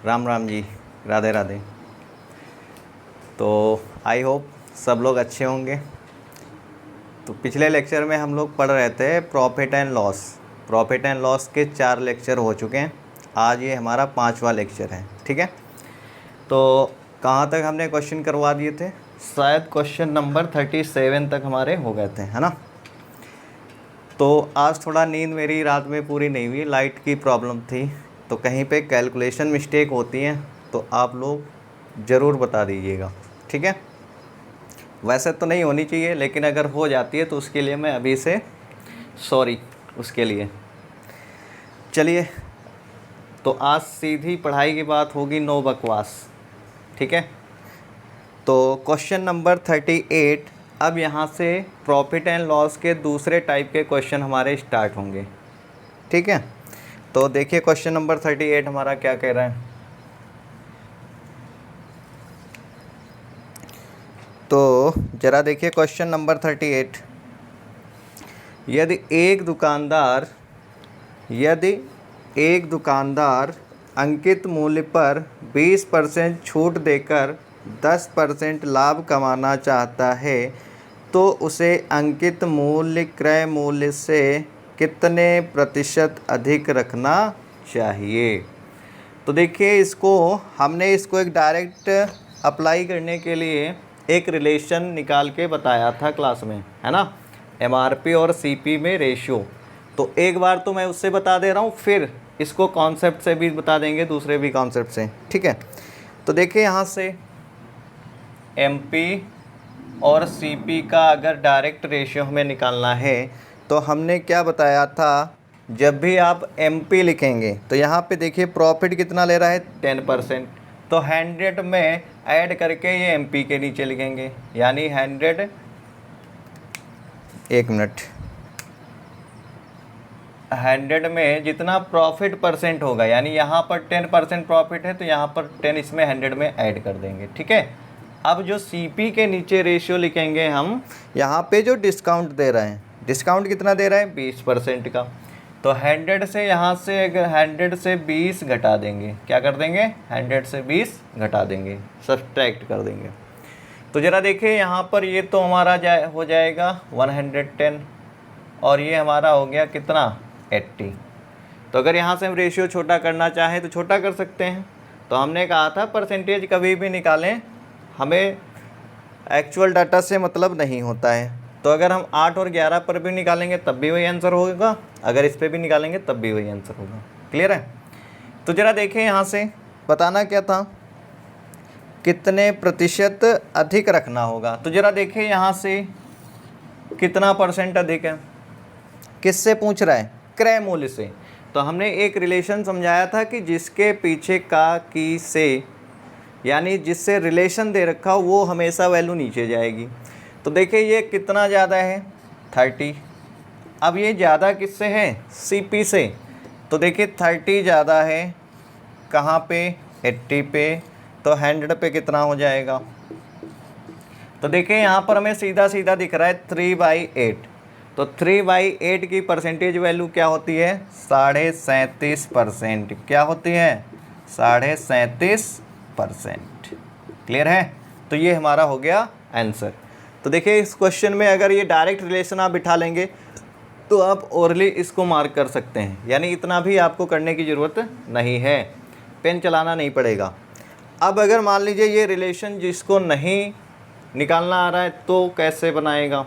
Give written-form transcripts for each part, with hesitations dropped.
राम राम जी, राधे राधे। तो I hope सब लोग अच्छे होंगे। तो पिछले लेक्चर में हम लोग पढ़ रहे थे profit and loss. Profit and loss के 4 लेक्चर हो चुके हैं। आज ये हमारा 5वां लेक्चर है, ठीक है। तो कहाँ तक हमने क्वेश्चन करवा दिए थे? शायद क्वेश्चन नंबर 37 तक हमारे हो गए थे, है ना। तो आज थोड़ा नींद मेरी रात में पूरी नहीं हुई, लाइट की प्रॉब्लम थी, तो कहीं पे कैलकुलेशन मिस्टेक होती है तो आप लोग ज़रूर बता दीजिएगा, ठीक है। वैसे तो नहीं होनी चाहिए, लेकिन अगर हो जाती है तो उसके लिए मैं अभी से सॉरी उसके लिए। चलिए, तो आज सीधी पढ़ाई की बात होगी, नो बकवास, ठीक है। तो क्वेश्चन नंबर 38। अब यहाँ से प्रॉफिट एंड लॉस के दूसरे टाइप के क्वेश्चन हमारे स्टार्ट होंगे, ठीक है। तो देखिए क्वेश्चन नंबर 38 हमारा क्या कह रहा है। तो ज़रा देखिए क्वेश्चन नंबर 38। यदि एक दुकानदार अंकित मूल्य पर 20% छूट देकर 10% लाभ कमाना चाहता है, तो उसे अंकित मूल्य क्रय मूल्य से कितने प्रतिशत अधिक रखना चाहिए। तो देखिए हमने इसको एक डायरेक्ट अप्लाई करने के लिए एक रिलेशन निकाल के बताया था क्लास में, है ना। एमआरपी और सीपी में रेशियो। तो एक बार तो मैं उससे बता दे रहा हूँ, फिर इसको कॉन्सेप्ट से भी बता देंगे, दूसरे भी कॉन्सेप्ट से, ठीक है। तो देखिए यहाँ से एमपी और सीपी का अगर डायरेक्ट रेशियो हमें निकालना है तो हमने क्या बताया था, जब भी आप एमपी लिखेंगे तो यहाँ पे देखिए प्रॉफिट कितना ले रहा है 10%, तो 100 में ऐड करके ये एमपी के नीचे लिखेंगे, यानी 100 में जितना प्रॉफिट परसेंट होगा, यानी यहाँ पर 10% प्रॉफिट है तो यहाँ पर 10 इसमें 100 में ऐड कर देंगे, ठीक है। अब जो सीपी के नीचे रेशियो लिखेंगे हम, यहाँ पे जो डिस्काउंट दे रहे हैं, डिस्काउंट कितना दे रहा है 20% का, तो 100 से यहाँ से अगर 100 से 20 घटा देंगे, क्या कर देंगे 100 से 20 घटा देंगे, सब्सट्रैक्ट कर देंगे। तो ज़रा देखिए यहाँ पर ये तो हमारा हो जाएगा 110 और ये हमारा हो गया कितना 80। तो अगर यहाँ से हम रेशियो छोटा करना चाहें तो छोटा कर सकते हैं। तो हमने कहा था परसेंटेज कभी भी निकालें, हमें एक्चुअल डाटा से मतलब नहीं होता है। तो अगर हम 8 और 11 पर भी निकालेंगे तब भी वही आंसर होगा, अगर इस पर भी निकालेंगे तब भी वही आंसर होगा। क्लियर है। तो ज़रा देखें यहाँ से बताना क्या था, कितने प्रतिशत अधिक रखना होगा। तो ज़रा देखें यहाँ से कितना परसेंट अधिक है, किससे पूछ रहा है, क्रय मूल्य से। तो हमने एक रिलेशन समझाया था कि जिसके पीछे का की से, यानी जिससे रिलेशन दे रखा हो वो हमेशा वैल्यू नीचे जाएगी। तो देखिए ये कितना ज़्यादा है 30। अब ये ज़्यादा किससे है, सीपी से। तो देखिए 30 ज़्यादा है कहाँ पे, 80 पे, तो 100 पे कितना हो जाएगा। तो देखिए यहाँ पर हमें सीधा सीधा दिख रहा है 3/8। तो 3/8 की परसेंटेज वैल्यू क्या होती है 37.5%। क्या होती है 37.5%। क्लियर है। तो ये हमारा हो गया आंसर। तो देखिए इस क्वेश्चन में अगर ये डायरेक्ट रिलेशन आप बिठा लेंगे तो आप ओरली इसको मार्क कर सकते हैं, यानी इतना भी आपको करने की ज़रूरत नहीं है, पेन चलाना नहीं पड़ेगा। अब अगर मान लीजिए ये रिलेशन जिसको नहीं निकालना आ रहा है तो कैसे बनाएगा।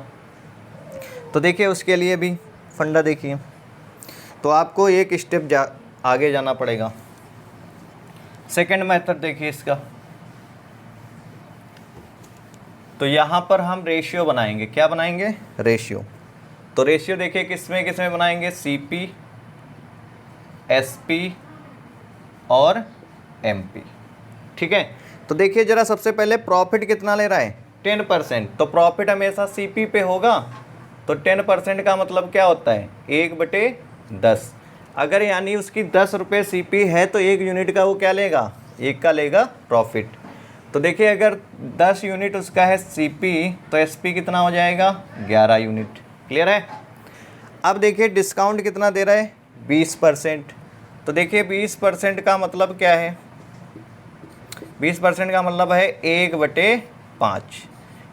तो देखिए उसके लिए भी फंडा देखिए, तो आपको एक स्टेप आगे जाना पड़ेगा। सेकंड मेथड देखिए इसका। तो यहाँ पर हम रेशियो बनाएंगे, क्या बनाएंगे रेशियो। तो रेशियो देखिए किसमें किसमें बनाएंगे, सीपी, एसपी और एमपी, ठीक है। तो देखिए ज़रा सबसे पहले प्रॉफिट कितना ले रहा है 10%। तो प्रॉफिट हमेशा सीपी पे होगा, तो 10% का मतलब क्या होता है 1/10। अगर यानी उसकी 10 रुपये सीपी है तो 1 यूनिट का वो क्या लेगा, 1 का लेगा प्रॉफिट। तो देखिए अगर 10 यूनिट उसका है सीपी तो एसपी कितना हो जाएगा 11 यूनिट। क्लियर है। अब देखिए डिस्काउंट कितना दे रहा है 20%। तो देखिए 20% का मतलब क्या है, 20% का मतलब है 1/5,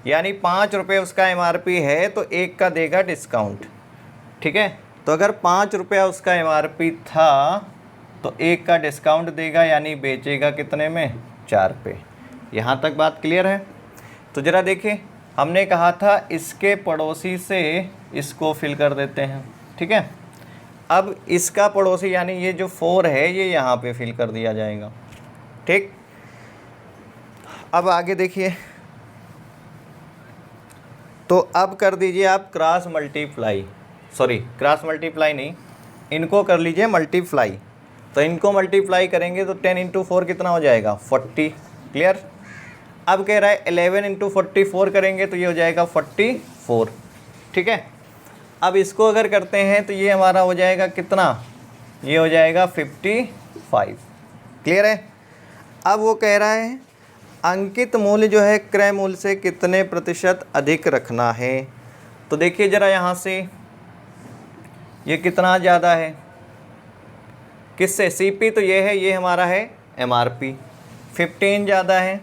यानी 5 रुपये उसका MRP है तो 1 का देगा डिस्काउंट। ठीक है, तो अगर 5 रुपया उसका MRP था तो 1 का डिस्काउंट देगा, यानी बेचेगा कितने में, 4 पे। यहाँ तक बात क्लियर है। तो ज़रा देखिए, हमने कहा था इसके पड़ोसी से इसको फिल कर देते हैं। ठीक है, अब इसका पड़ोसी यानी ये जो 4 है ये यहाँ पे फिल कर दिया जाएगा। ठीक, अब आगे देखिए, तो अब कर दीजिए आप cross multiply, sorry cross multiply नहीं, इनको कर लीजिए मल्टीप्लाई। तो इनको मल्टीप्लाई करेंगे तो 10 × 4 कितना हो जाएगा, 40। क्लियर। अब कह रहा है 11 × 44 करेंगे तो ये हो जाएगा 44। ठीक है, अब इसको अगर करते हैं तो ये हमारा हो जाएगा कितना, ये हो जाएगा 55। क्लियर है। अब वो कह रहा है अंकित मूल्य जो है क्रय मूल्य से कितने प्रतिशत अधिक रखना है। तो देखिए ज़रा यहाँ से ये कितना ज़्यादा है, किससे, सीपी तो ये है, ये हमारा है MRP। 15 ज़्यादा है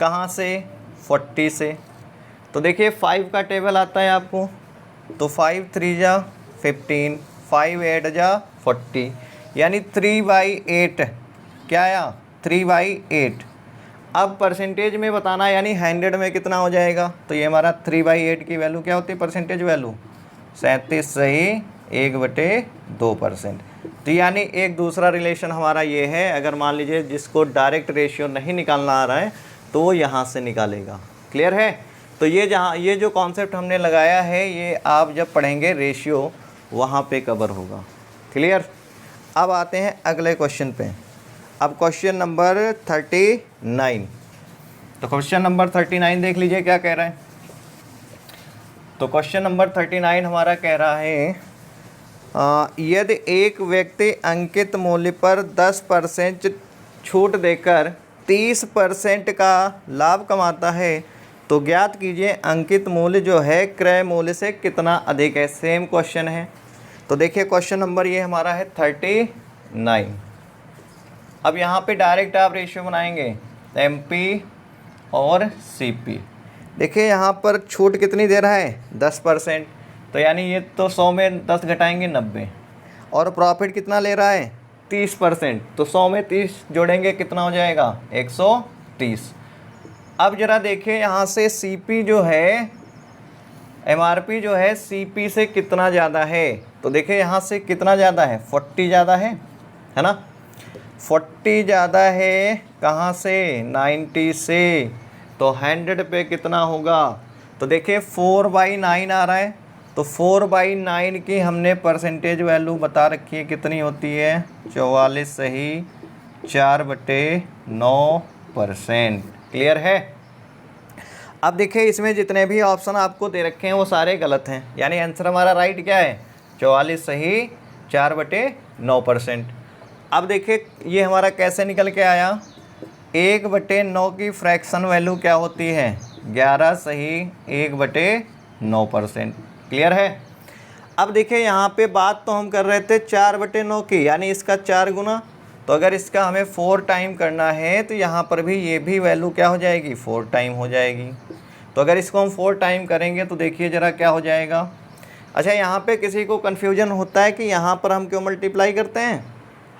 कहाँ से, 40 से। तो देखिए 5 का टेबल आता है आपको, तो 5 3 जा 15, 5 8 जा 40, यानी 3/8 क्या आया, 3/8। अब परसेंटेज में बताना, यानी 100 में कितना हो जाएगा, तो ये हमारा 3/8 की वैल्यू क्या होती है, परसेंटेज वैल्यू 37 सही 1/2%। तो यानी एक दूसरा रिलेशन हमारा ये है, अगर मान लीजिए जिसको डायरेक्ट रेशियो नहीं निकालना आ रहा है तो वो यहाँ से निकालेगा। क्लियर है। तो ये जो कॉन्सेप्ट हमने लगाया है ये आप जब पढ़ेंगे रेशियो वहाँ पे कवर होगा। क्लियर। अब आते हैं अगले क्वेश्चन पे। अब क्वेश्चन नंबर 39। तो क्वेश्चन नंबर 39 देख लीजिए क्या कह रहा है। तो क्वेश्चन नंबर 39 हमारा कह रहा है यदि एक व्यक्ति अंकित मूल्य पर 10% छूट देकर 30% का लाभ कमाता है तो ज्ञात कीजिए अंकित मूल्य जो है क्रय मूल्य से कितना अधिक है। सेम क्वेश्चन है। तो देखिए क्वेश्चन नंबर ये हमारा है 39। अब यहाँ पे डायरेक्ट आप रेशियो बनाएंगे MP और CP। देखिए यहाँ पर छूट कितनी दे रहा है, 10%। तो यानी ये तो 100 में 10 घटाएंगे 90, और प्रॉफिट कितना ले रहा है 30%। तो 100 में 30 जोड़ेंगे कितना हो जाएगा 130। अब ज़रा देखिए यहाँ से CP जो है, MRP जो है CP से कितना ज़्यादा है। तो देखिए यहाँ से कितना ज़्यादा है, 40 ज़्यादा है ना। 40 ज़्यादा है कहाँ से, 90 से। तो 100 पे कितना होगा। तो देखिए 4/9 आ रहा है, तो 4/9 की हमने परसेंटेज वैल्यू बता रखी है कितनी होती है, 44 सही 4/9%। क्लियर है। अब देखिए इसमें जितने भी ऑप्शन आपको दे रखे हैं वो सारे गलत हैं, यानी आंसर हमारा राइट क्या है, 44 सही 4/9%। अब देखिए ये हमारा कैसे निकल के आया, 1/9 की फ्रैक्शन वैल्यू क्या होती है, 11 सही 1/9%। क्लियर है। अब देखिए यहाँ पे बात तो हम कर रहे थे 4/9 की, यानी इसका 4 गुना। तो अगर इसका हमें 4 टाइम करना है तो यहाँ पर भी ये भी वैल्यू क्या हो जाएगी, 4 टाइम हो जाएगी। तो अगर इसको हम 4 टाइम करेंगे तो देखिए ज़रा क्या हो जाएगा। अच्छा यहाँ पे किसी को कन्फ्यूजन होता है कि यहाँ पर हम क्यों मल्टीप्लाई करते हैं।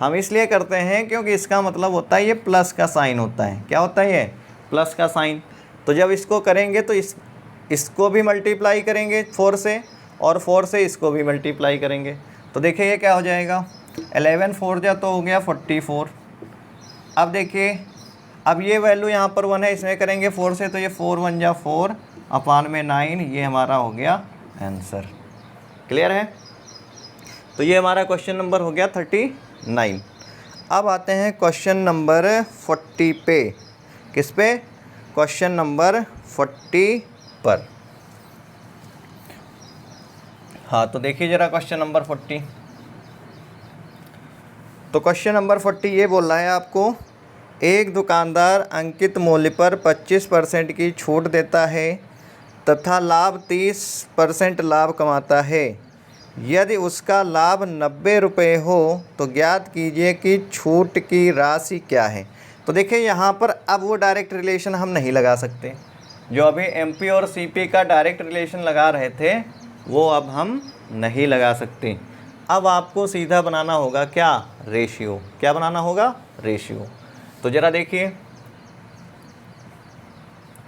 हम इसलिए करते हैं क्योंकि इसका मतलब होता है ये प्लस का साइन होता है। क्या होता है ये, प्लस का साइन। तो जब इसको करेंगे तो इसको भी मल्टीप्लाई करेंगे 4 से, और 4 से इसको भी मल्टीप्लाई करेंगे। तो देखिए ये क्या हो जाएगा, 11 4 जा तो हो गया 44। अब देखिए अब ये वैल्यू यहाँ पर 1 है, इसमें करेंगे 4 से, तो ये 4 1 जा 4/9, ये हमारा हो गया आंसर। क्लियर है। तो ये हमारा क्वेश्चन नंबर हो गया 39। अब आते हैं क्वेश्चन नंबर 40 पे। किस पे, क्वेश्चन नंबर 40 पर। हाँ तो देखिए ज़रा क्वेश्चन नंबर 40। तो क्वेश्चन नंबर 40 ये बोल रहा है आपको, एक दुकानदार अंकित मूल्य पर 25% की छूट देता है तथा लाभ 30% लाभ कमाता है। यदि उसका लाभ 90 रुपये हो तो ज्ञात कीजिए कि छूट की राशि क्या है। तो देखिए यहाँ पर अब वो डायरेक्ट रिलेशन हम नहीं लगा सकते, जो अभी एमपी और सीपी का डायरेक्ट रिलेशन लगा रहे थे वो अब हम नहीं लगा सकते। अब आपको सीधा बनाना होगा क्या, रेशियो। क्या बनाना होगा, रेशियो। तो ज़रा देखिए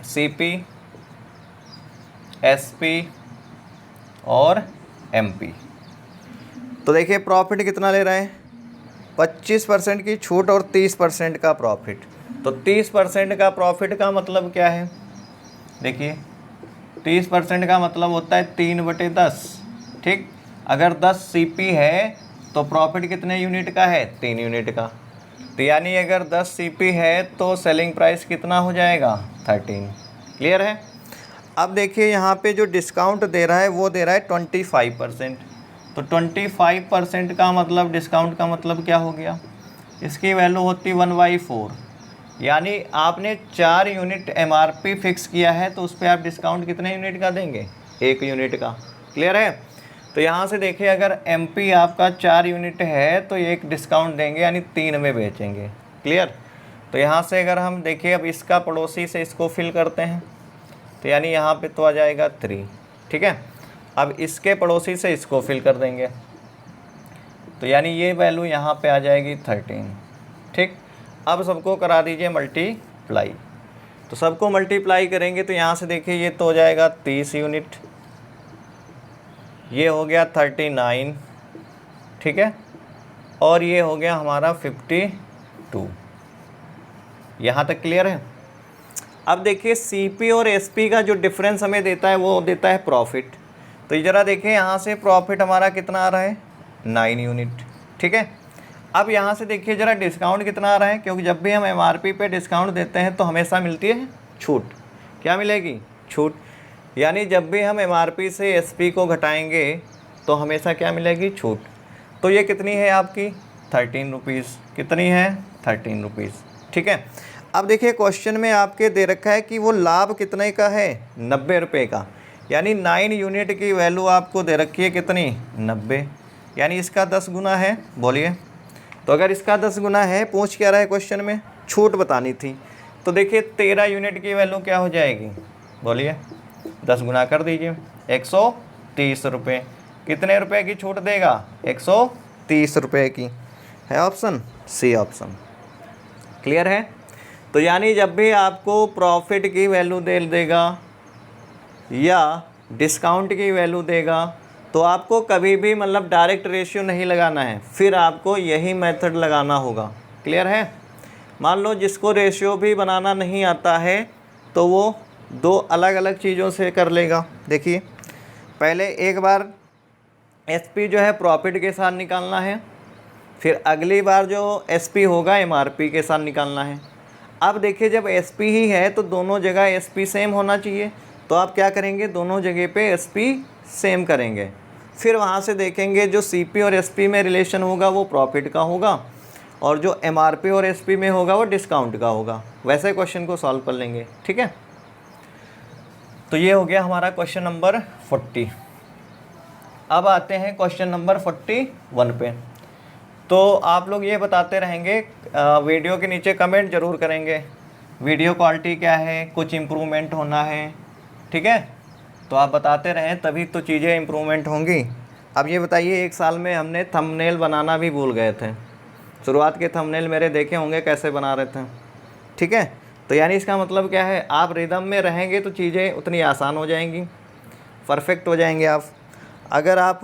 सीपी, एसपी और एमपी। तो देखिए प्रॉफिट कितना ले रहे हैं, 25% की छूट और 30% का प्रॉफिट। तो 30% का प्रॉफिट का मतलब क्या है, देखिए 30% का मतलब होता है 3/10। ठीक, अगर 10 सीपी है तो प्रॉफिट कितने यूनिट का है, 3 यूनिट का। तो यानी अगर 10 सीपी है तो सेलिंग प्राइस कितना हो जाएगा, 13। क्लियर है। अब देखिए यहाँ पे जो डिस्काउंट दे रहा है वो दे रहा है 25%। तो 25% का मतलब, डिस्काउंट का मतलब क्या हो गया, इसकी वैल्यू होती 1/4। यानी आपने 4 यूनिट एमआरपी फिक्स किया है तो उस पर आप डिस्काउंट कितने यूनिट का देंगे, 1 यूनिट का। क्लियर है। तो यहाँ से देखिए अगर एमपी आपका 4 यूनिट है तो एक डिस्काउंट देंगे यानी 3 में बेचेंगे। क्लियर। तो यहाँ से अगर हम देखिए अब इसका पड़ोसी से इसको फिल करते हैं तो यानी यहाँ पे तो आ जाएगा 3। ठीक है, अब इसके पड़ोसी से इसको फिल कर देंगे तो यानी ये वैल्यू यहाँ पे आ जाएगी 13। ठीक, अब सबको करा दीजिए मल्टीप्लाई। तो सबको मल्टीप्लाई करेंगे तो यहाँ से देखिए ये तो हो जाएगा 30 यूनिट, ये हो गया 39। ठीक है, और ये हो गया हमारा 52। यहाँ तक क्लियर है। अब देखिए सीपी और एसपी का जो डिफरेंस हमें देता है वो देता है प्रॉफिट। तो ज़रा देखिए यहाँ से प्रॉफिट हमारा कितना आ रहा है, 9 यूनिट। ठीक है, अब यहाँ से देखिए ज़रा डिस्काउंट कितना आ रहा है, क्योंकि जब भी हम एमआरपी पे डिस्काउंट देते हैं तो हमेशा मिलती है छूट। क्या मिलेगी, छूट। यानी जब भी हम एमआरपी से एसपी को घटाएंगे तो हमेशा क्या मिलेगी, छूट। तो ये कितनी है आपकी, 13 रुपीज़। कितनी है, 13 रुपीज़। ठीक है, अब देखिए क्वेश्चन में आपके दे रखा है कि वो लाभ कितने का है, 90 रुपये का। यानी 9 यूनिट की वैल्यू आपको दे रखी है कितनी, 90। यानी इसका 10 गुना है। बोलिए, तो अगर इसका 10 गुना है, पूछ क्या रहा है क्वेश्चन में, छूट बतानी थी। तो देखिए 13 यूनिट की वैल्यू क्या हो जाएगी, बोलिए 10 गुना कर दीजिए, 130 रुपये। कितने रुपए की छूट देगा, 130 रुपये की। है ऑप्शन सी ऑप्शन। क्लियर है। तो यानी जब भी आपको प्रॉफिट की वैल्यू दे देगा या डिस्काउंट की वैल्यू देगा तो आपको कभी भी मतलब डायरेक्ट रेशियो नहीं लगाना है, फिर आपको यही मेथड लगाना होगा। क्लियर है। मान लो जिसको रेशियो भी बनाना नहीं आता है तो वो 2 अलग अलग चीज़ों से कर लेगा। देखिए पहले एक बार एसपी जो है प्रॉफिट के साथ निकालना है, फिर अगली बार जो एसपी होगा एमआरपी के साथ निकालना है। अब देखिए जब एसपी ही है तो दोनों जगह एसपी सेम होना चाहिए, तो आप क्या करेंगे, दोनों जगह पे एसपी सेम करेंगे। फिर वहाँ से देखेंगे जो सीपी और एसपी में रिलेशन होगा वो प्रॉफिट का होगा और जो एमआरपी और एसपी में होगा वो डिस्काउंट का होगा। वैसे क्वेश्चन को सॉल्व कर लेंगे। ठीक है, तो ये हो गया हमारा क्वेश्चन नंबर 40। अब आते हैं क्वेश्चन नंबर 41 पे। तो आप लोग ये बताते रहेंगे, वीडियो के नीचे कमेंट ज़रूर करेंगे वीडियो क्वालिटी क्या है, कुछ इम्प्रूवमेंट होना है। ठीक है, तो आप बताते रहें तभी तो चीज़ें इम्प्रूवमेंट होंगी। अब ये बताइए, एक साल में हमने थंबनेल बनाना भी भूल गए थे। शुरुआत के थंबनेल मेरे देखे होंगे कैसे बना रहे थे। ठीक है, तो यानी इसका मतलब क्या है, आप रिदम में रहेंगे तो चीज़ें उतनी आसान हो जाएंगी, परफेक्ट हो जाएंगे आप। अगर आप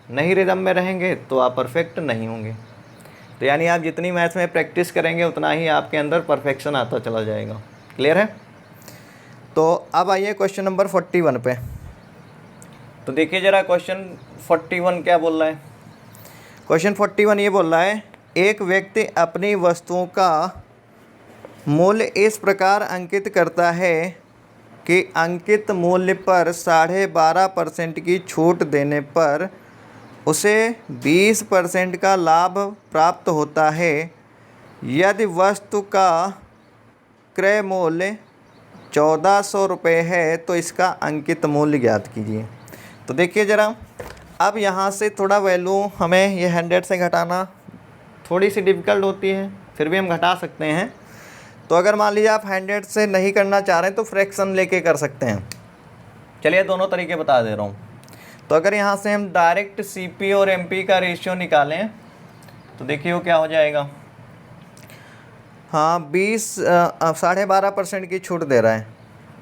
नहीं रिदम में रहेंगे तो आप परफेक्ट नहीं होंगे। तो यानी आप जितनी मैथ्स में प्रैक्टिस करेंगे उतना ही आपके अंदर परफेक्शन आता चला जाएगा। क्लियर है। तो अब आइए क्वेश्चन नंबर 41 पे। तो देखिए ज़रा क्वेश्चन 41 क्या बोल रहा है। क्वेश्चन 41 ये बोल रहा है, एक व्यक्ति अपनी वस्तुओं का मूल्य इस प्रकार अंकित करता है कि अंकित मूल्य पर 12.5% की छूट देने पर उसे 20% का लाभ प्राप्त होता है। यदि वस्तु का क्रय मूल्य 1400 रुपये है तो इसका अंकित मूल्य ज्ञात कीजिए। तो देखिए ज़रा, अब यहाँ से थोड़ा वैल्यू हमें ये 100 से घटाना थोड़ी सी डिफ़िकल्ट होती है, फिर भी हम घटा सकते हैं। तो अगर मान लीजिए आप 100 से नहीं करना चाह रहे हैं तो फ्रैक्शन लेके कर सकते हैं। चलिए दोनों तरीके बता दे रहा हूँ। तो अगर यहाँ से हम डायरेक्ट सीपी और एमपी का रेशियो निकालें तो देखिए वो क्या हो जाएगा। हाँ 12.5% की छूट दे रहा है,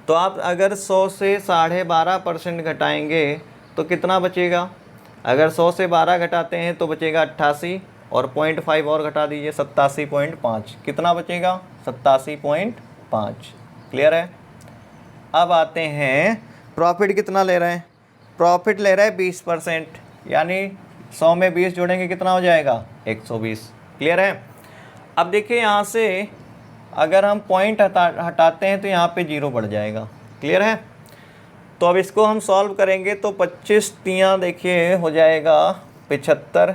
तो आप अगर 100 से 12.5% घटाएंगे तो कितना बचेगा। अगर 100 से 12 घटाते हैं तो बचेगा 88 और 0.5 और घटा दीजिए 87.5, कितना बचेगा 87.5। क्लियर है। अब आते हैं प्रॉफिट कितना ले रहे हैं। प्रॉफिट ले रहा है 20%, यानी 100 में 20 जोड़ेंगे कितना हो जाएगा 120। क्लियर है। अब देखिए यहाँ से अगर हम पॉइंट हटाते हैं तो यहाँ पे 0 बढ़ जाएगा। क्लियर है। तो अब इसको हम सॉल्व करेंगे तो 25 तियाँ देखिए हो जाएगा 75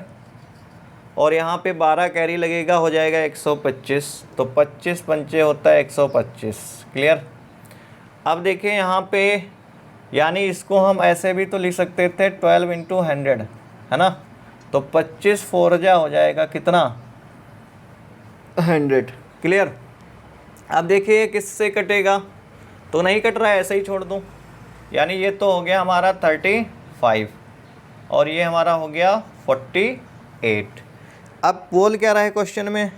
और यहाँ पे 12 कैरी लगेगा हो जाएगा 125, तो 25 पंचे होता है 125। क्लियर। अब देखिए यहाँ पे यानी इसको हम ऐसे भी तो लिख सकते थे 12 × 100 है ना, तो 25 4 हो जाएगा कितना 100। क्लियर। अब देखिए किससे कटेगा, तो नहीं कट रहा है, ऐसे ही छोड़ दूँ। यानी ये तो हो गया हमारा 35 और ये हमारा हो गया 48। अब बोल क्या रहा है क्वेश्चन में,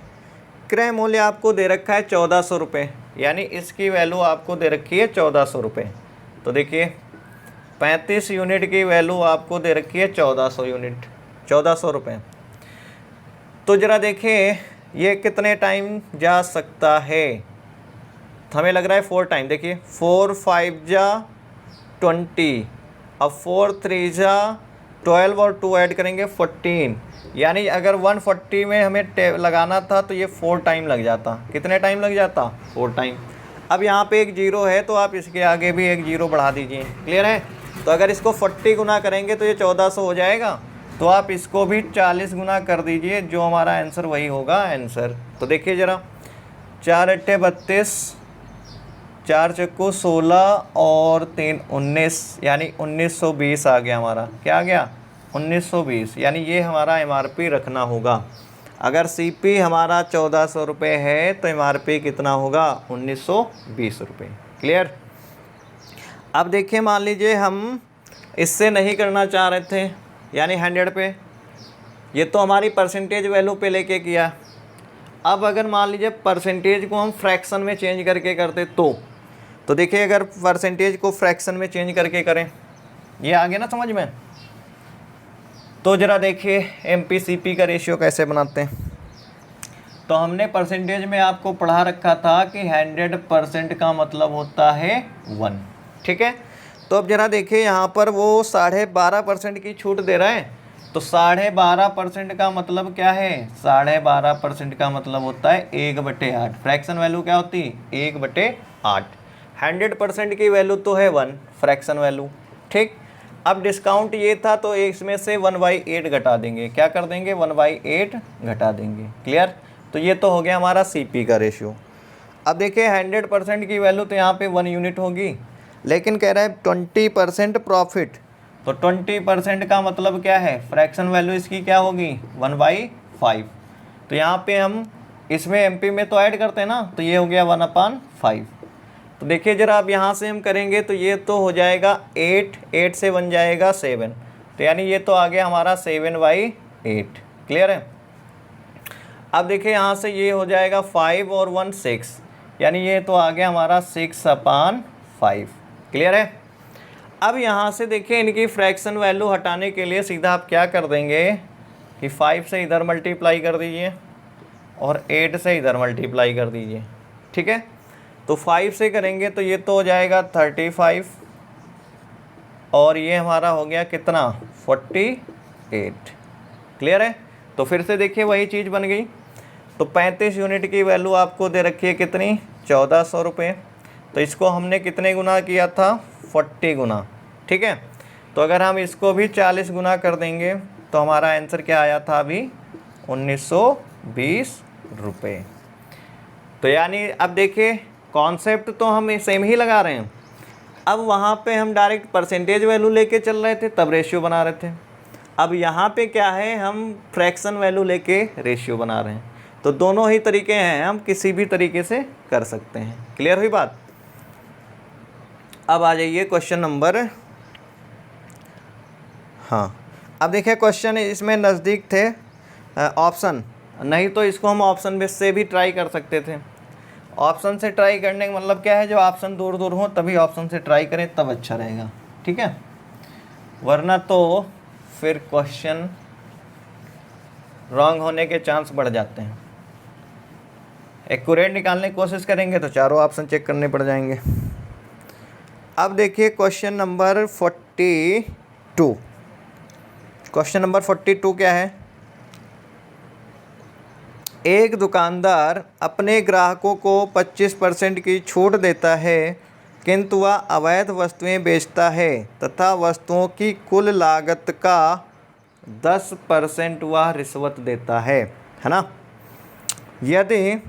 क्रय मूल्य आपको दे रखा है 1400 रुपये, यानी इसकी वैल्यू आपको दे रखी है 1400 रुपये। तो देखिए 35 यूनिट की वैल्यू आपको दे रखी है 1400 यूनिट, 1400 रुपये। तो ज़रा देखिए ये कितने टाइम जा सकता है। हमें लग रहा है 4 टाइम। देखिए 4 5 जा 20, अब 4 3 जा 12 और 2 ऐड करेंगे 14, यानी अगर 140 में हमें लगाना था तो ये 4 टाइम लग जाता। कितने टाइम लग जाता 4 टाइम। अब यहाँ पे एक 0 है तो आप इसके आगे भी एक 0 बढ़ा दीजिए। क्लियर है। तो अगर इसको 40 गुना करेंगे तो ये 1400 हो जाएगा, तो आप इसको भी 40 गुना कर दीजिए, जो हमारा आंसर वही होगा आंसर। तो देखिए ज़रा 4 × 8 = 32, 4 चक्कू 16 और 3 19, यानी 1920 आ गया हमारा। क्या आ गया 1920, यानी ये हमारा MRP रखना होगा। अगर CP हमारा 1400 रुपये है तो MRP कितना होगा 1920 रुपये। क्लियर। अब देखिए मान लीजिए हम इससे नहीं करना चाह रहे थे, यानी 100 पे, ये तो हमारी परसेंटेज वैल्यू पे लेके किया। अब अगर मान लीजिए परसेंटेज को हम फ्रैक्शन में चेंज करके करते तो देखिए अगर परसेंटेज को फ्रैक्शन में चेंज करके करें, ये आ गया ना समझ में। तो ज़रा देखिए MPCP का रेशियो कैसे बनाते हैं। तो हमने परसेंटेज में आपको पढ़ा रखा था कि 100% का मतलब होता है 1। ठीक है। तो अब ज़रा देखिए यहाँ पर वो 12.5% की छूट दे रहा है, तो 12.5% का मतलब क्या है, 12.5% का मतलब होता है 1/8। फ्रैक्शन वैल्यू क्या होती है 1/8। 100% की वैल्यू तो है 1 फ्रैक्शन वैल्यू। ठीक। अब डिस्काउंट ये था तो इसमें से 1/8 घटा देंगे। क्या कर देंगे 1/8 घटा देंगे। क्लियर। तो ये तो हो गया हमारा CP का रेशियो। अब देखिए 100% की वैल्यू तो यहाँ पे 1 यूनिट होगी, लेकिन कह रहा है 20% प्रॉफिट, तो 20% का मतलब क्या है, फ्रैक्शन वैल्यू इसकी क्या होगी 1/5। तो यहाँ पे हम इसमें MP में तो ऐड करते हैं ना, तो ये हो गया 1/5। तो देखिए ज़रा अब यहाँ से हम करेंगे तो ये तो हो जाएगा 8 से बन जाएगा 7, तो यानी ये तो आ गया हमारा 7/8। क्लियर है। अब देखिए यहाँ से ये हो जाएगा 5 और 1 6, यानी ये तो आ गया हमारा 6/5। क्लियर है। अब यहाँ से देखिए इनकी फ्रैक्शन वैल्यू हटाने के लिए सीधा आप क्या कर देंगे कि 5 से इधर मल्टीप्लाई कर दीजिए और 8 से इधर मल्टीप्लाई कर दीजिए। ठीक है। तो 5 से करेंगे तो ये तो हो जाएगा 35 और ये हमारा हो गया कितना 48। क्लियर है। तो फिर से देखिए वही चीज़ बन गई। तो 35 यूनिट की वैल्यू आपको दे रखी है कितनी 1400 रुपये, तो इसको हमने कितने गुना किया था 40 गुना। ठीक है। तो अगर हम इसको भी 40 गुना कर देंगे तो हमारा आंसर क्या आया था अभी 1920 रुपये। तो यानी अब देखिए कॉन्सेप्ट तो हम सेम ही लगा रहे हैं। अब वहाँ पे हम डायरेक्ट परसेंटेज वैल्यू लेके चल रहे थे तब रेशियो बना रहे थे। अब यहाँ पे क्या है हम फ्रैक्शन वैल्यू लेके रेशियो बना रहे हैं। तो दोनों ही तरीके हैं, हम किसी भी तरीके से कर सकते हैं। क्लियर हुई बात। अब आ जाइए क्वेश्चन नंबर, हाँ अब देखिए क्वेश्चन इसमें नज़दीक थे ऑप्शन, नहीं तो इसको हम ऑप्शन में से भी ट्राई कर सकते थे। ऑप्शन से ट्राई करने का मतलब क्या है, जो ऑप्शन दूर दूर हो तभी ऑप्शन से ट्राई करें, तब अच्छा रहेगा, ठीक है, वरना तो फिर क्वेश्चन रॉन्ग होने के चांस बढ़ जाते हैं। एक्यूरेट निकालने की कोशिश करेंगे तो चारों ऑप्शन चेक करने पड़ जाएंगे। अब देखिए क्वेश्चन नंबर 42। क्वेश्चन नंबर 42 क्या है, एक दुकानदार अपने ग्राहकों को 25% की छूट देता है, किंतु वह अवैध वस्तुएं बेचता है तथा वस्तुओं की कुल लागत का 10% वह रिश्वत देता है ना। यदि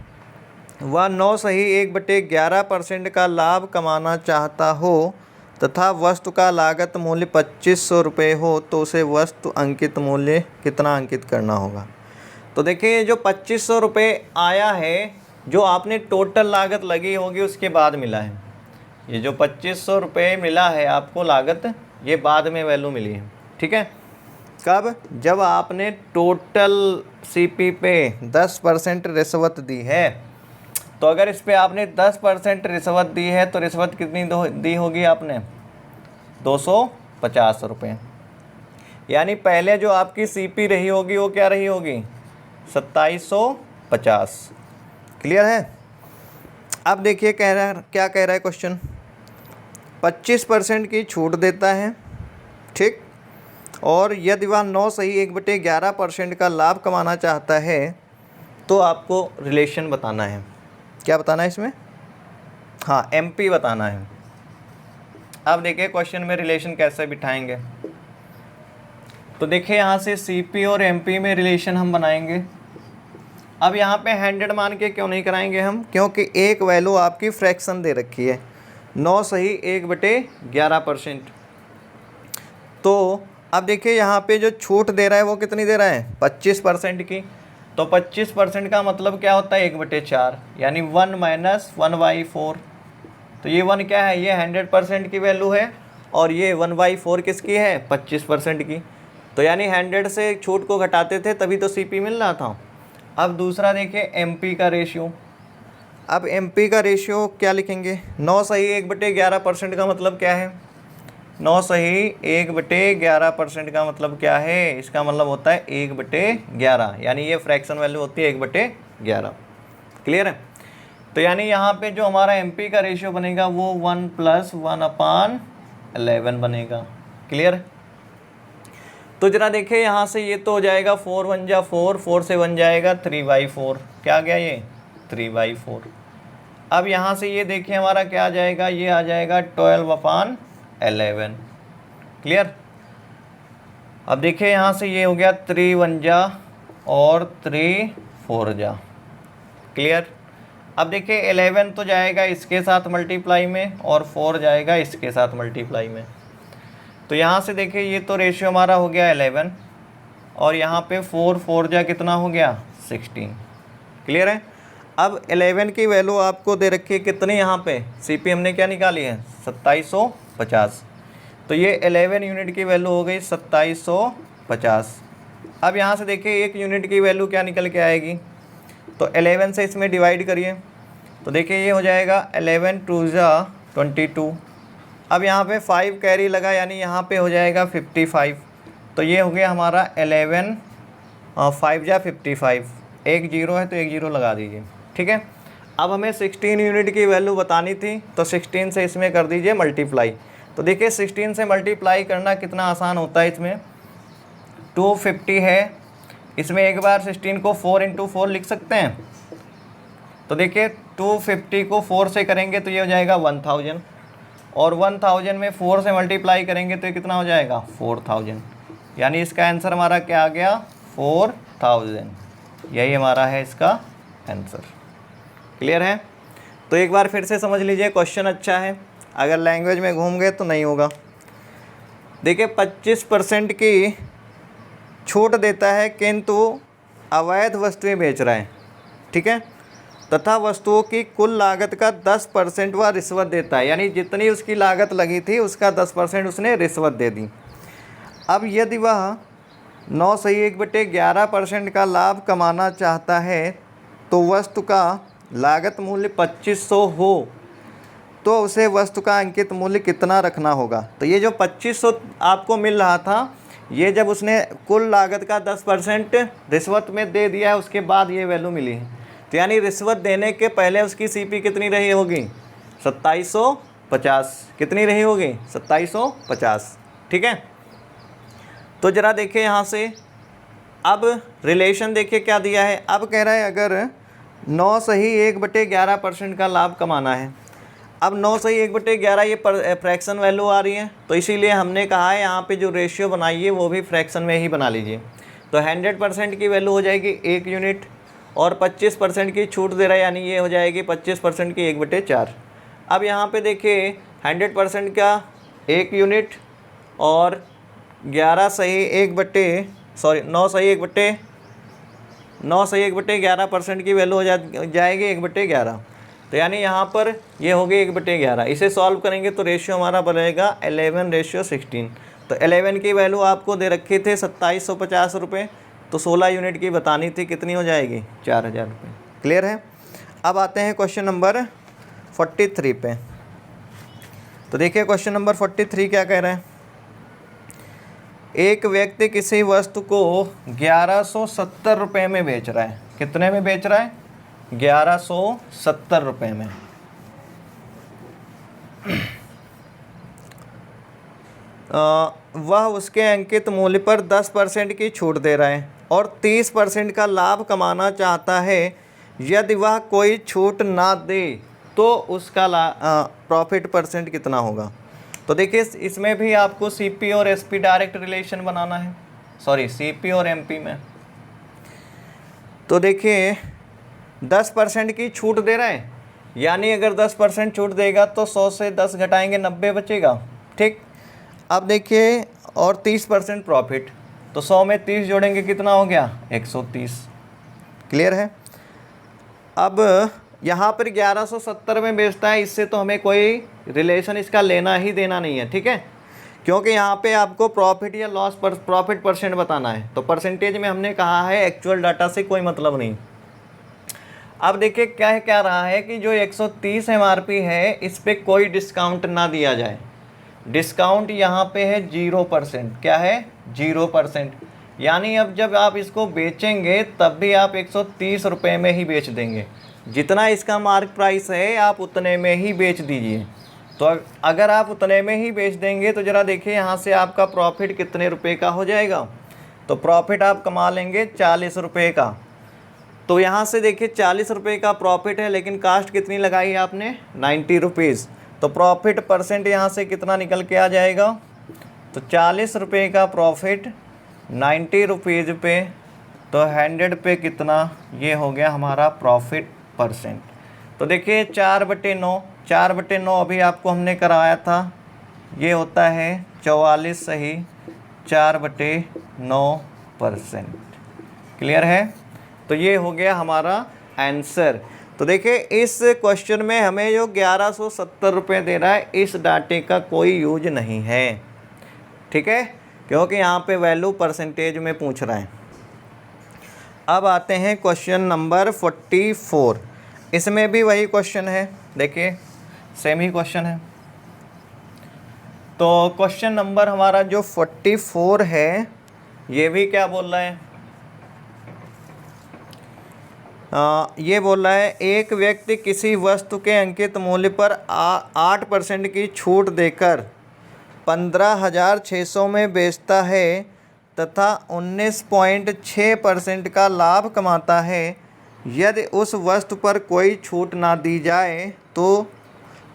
वह 9 सही 1/11% का लाभ कमाना चाहता हो तथा वस्तु का लागत मूल्य 2500 रुपये हो, तो उसे वस्तु अंकित मूल्य कितना अंकित करना होगा। तो देखिए जो 2500 रुपये आया है, जो आपने टोटल लागत लगी होगी उसके बाद मिला है। ये जो 2500 रुपये मिला है आपको लागत, ये बाद में वैल्यू मिली है, ठीक है। कब, जब आपने टोटल सीपी पे 10% रिश्वत दी है। तो अगर इस पे आपने 10% रिश्वत दी है तो रिश्वत कितनी दी होगी आपने, 250 रुपये। यानी पहले जो आपकी सीपी रही होगी वो क्या रही होगी, 2750। क्लियर है। अब देखिए क्या कह रहा है क्वेश्चन, 25% की छूट देता है, ठीक, और यदि वह 9 सही 1/11% का लाभ कमाना चाहता है, तो आपको रिलेशन बताना है। क्या बताना है इसमें, हाँ एमपी बताना है। अब देखिए क्वेश्चन में रिलेशन कैसे बिठाएंगे। तो देखिए यहाँ से सीपी और एमपी में रिलेशन हम बनाएंगे। अब यहाँ पे 100 मान के क्यों नहीं कराएंगे हम, क्योंकि एक वैल्यू आपकी फ्रैक्शन दे रखी है, 9 सही 1/11%। तो अब देखिए यहाँ पे जो छूट दे रहा है वो कितनी दे रहा है, 25% की। तो 25% का मतलब क्या होता है, 1/4, यानी 1 - 1/4। तो ये 1 क्या है, ये 100% की वैल्यू है, और ये 1/4 किसकी है, 25% की। तो यानी 100 से छूट को घटाते थे तभी तो सीपी मिल रहा था। अब दूसरा देखिए एमपी का रेशियो। अब एमपी का रेशियो क्या लिखेंगे, 9 सही 1/11% का मतलब क्या है, 9 सही 1/11% का मतलब क्या है, इसका मतलब होता है 1/11, यानी ये फ्रैक्शन वैल्यू होती है 1/11। क्लियर है। तो यानी यहाँ पे जो हमारा एमपी का रेशियो बनेगा वो 1 + 1/11 बनेगा। क्लियर। तो जरा देखिए यहाँ से ये तो हो जाएगा 4 × 1 = 4, 4 से 1 जाएगा 3/4। क्या आ गया ये, 3/4। अब यहाँ से ये देखिए हमारा क्या आ जाएगा, ये आ जाएगा 12/11। क्लियर। अब देखिए यहाँ से ये हो गया 3 × 1 = और 3 × 4 = क्लियर। अब देखिए 11 तो जाएगा इसके साथ मल्टीप्लाई में, और 4 जाएगा इसके साथ मल्टीप्लाई में। तो यहाँ से देखिए ये तो रेशियो हमारा हो गया 11, और यहाँ पे 4 × 4 = कितना हो गया, 16। क्लियर है। अब 11 की वैल्यू आपको दे रखी है कितनी, यहाँ पे सीपी हमने क्या निकाली है, 2750। तो ये 11 यूनिट की वैल्यू हो गई 2750। अब यहाँ से देखिए 1 यूनिट की वैल्यू क्या निकल के आएगी, तो 11 से इसमें डिवाइड करिए, तो देखिए ये हो जाएगा 11 × 2 = 22। अब यहाँ पे 5 कैरी लगा, यानी यहाँ पे हो जाएगा 55। तो ये हो गया हमारा 11 5 × 55। एक 0 है तो एक 0 लगा दीजिए, ठीक है। अब हमें 16 यूनिट की वैल्यू बतानी थी, तो 16 से इसमें कर दीजिए मल्टीप्लाई। तो देखिए 16 से मल्टीप्लाई करना कितना आसान होता है। इसमें 250 है, इसमें एक बार 16 को 4 × 4 लिख सकते हैं। तो देखिए 250 को 4 से करेंगे तो ये हो जाएगा 1000, और 1000 में 4 से मल्टीप्लाई करेंगे तो ये कितना हो जाएगा, 4000। यानी इसका आंसर हमारा क्या आ गया, 4000। यही हमारा है इसका आंसर। क्लियर है। तो एक बार फिर से समझ लीजिए, क्वेश्चन अच्छा है, अगर लैंग्वेज में घूम गए तो नहीं होगा। देखिए 25% की छूट देता है, किंतु अवैध वस्तुएं बेच रहा है। ठीक है। तथा वस्तुओं की कुल लागत का 10% वह रिश्वत देता है, यानी जितनी उसकी लागत लगी थी उसका 10% उसने रिश्वत दे दी। अब यदि वह 9/1/11% का लाभ कमाना चाहता है तो वस्तु का लागत मूल्य 2500 हो तो उसे वस्तु का अंकित मूल्य कितना रखना होगा। तो ये जो 2500 आपको मिल रहा था, ये जब उसने कुल लागत का 10% रिश्वत में दे दिया है उसके बाद ये वैल्यू मिली है। तो यानी रिश्वत देने के पहले उसकी सीपी कितनी रही होगी, 2750। कितनी रही होगी, 2750। ठीक है। तो ज़रा देखिए यहाँ से, अब रिलेशन देखिए क्या दिया है। अब कह रहा है अगर 9/1/11% का लाभ कमाना है। अब 9/1/11 ये फ्रैक्शन वैल्यू आ रही है, तो इसीलिए हमने कहा है यहाँ पे जो रेशियो बनाइए वो भी फ्रैक्शन में ही बना लीजिए। तो 100% की वैल्यू हो जाएगी 1 यूनिट और 25% की छूट दे रहा है, यानी ये हो जाएगी 25% की 1/4। अब यहाँ पे देखिए 100% का 1 यूनिट और 9/1/11% की वैल्यू हो जाएगी 1/11। तो यानी यहाँ पर ये हो गई 1/11। इसे सॉल्व करेंगे तो रेशियो हमारा बनेगा 11:16। तो 11 की वैल्यू आपको दे रखी थी 2750 रुपये, तो 16 यूनिट की बतानी थी, कितनी हो जाएगी, 4000 रुपये। क्लियर है। अब आते हैं क्वेश्चन नंबर 43 पे। तो देखिए क्वेश्चन नंबर 43 क्या कह रहे हैं। एक व्यक्ति किसी वस्तु को 1170 रुपये में बेच रहा है। कितने में बेच रहा है, 1170 रुपये में। वह उसके अंकित मूल्य पर 10% की छूट दे रहा है और 30% का लाभ कमाना चाहता है। यदि वह कोई छूट ना दे तो उसका प्रॉफिट परसेंट कितना होगा। तो देखिए इसमें भी आपको सीपी और एसपी डायरेक्ट रिलेशन बनाना है, सॉरी सीपी और एमपी में। तो देखिए 10% की छूट दे रहा है, यानी अगर 10% छूट देगा तो 100 से 10 घटाएंगे 90 बचेगा। ठीक। अब देखिए और 30% प्रॉफिट, तो 100 में 30 जोड़ेंगे कितना हो गया, 130। क्लियर है। अब यहाँ पर 1170 में बेचता है, इससे तो हमें कोई रिलेशन इसका लेना ही देना नहीं है। ठीक है, क्योंकि यहाँ पे आपको प्रॉफिट या लॉस पर प्रॉफिट परसेंट बताना है, तो परसेंटेज में हमने कहा है, एक्चुअल डाटा से कोई मतलब नहीं। अब देखिए क्या रहा है कि जो 130 MRP है इस पर कोई डिस्काउंट ना दिया जाए। डिस्काउंट यहाँ पे है 0%। क्या है, 0%। यानी अब जब आप इसको बेचेंगे तब भी आप 130 रुपये में ही बेच देंगे। जितना इसका मार्क प्राइस है आप उतने में ही बेच दीजिए। तो अगर आप उतने में ही बेच देंगे तो ज़रा देखिए यहाँ से आपका प्रॉफिट कितने रुपए का हो जाएगा। तो प्रॉफिट आप कमा लेंगे 40 रुपये का। तो यहाँ से देखिए 40 रुपये का प्रॉफिट है, लेकिन कास्ट कितनी लगाई है आपने, 90 रुपीज़। तो प्रॉफिट परसेंट यहाँ से कितना निकल के आ जाएगा, तो 40 रुपये का प्रॉफिट 90 रुपीज़ पे, तो 100 पे कितना, ये हो गया हमारा प्रॉफिट परसेंट। तो देखिए 4/9, 4/9 अभी आपको हमने कराया था, ये होता है 44 सही 4/9%। क्लियर है। तो ये हो गया हमारा आंसर। तो देखिए इस क्वेश्चन में हमें जो 1170 रुपये दे रहा है, इस डाटे का कोई यूज नहीं है। ठीक है, क्योंकि यहाँ पे वैल्यू परसेंटेज में पूछ रहा है। अब आते हैं क्वेश्चन नंबर 44। इसमें भी वही क्वेश्चन है, देखिए सेम ही क्वेश्चन है। तो क्वेश्चन नंबर हमारा जो 44 है, ये भी क्या बोल रहा है, ये बोल रहा है एक व्यक्ति किसी वस्तु के अंकित मूल्य पर 8% की छूट देकर 15,600 में बेचता है तथा 19.6% का लाभ कमाता है। यदि उस वस्तु पर कोई छूट ना दी जाए तो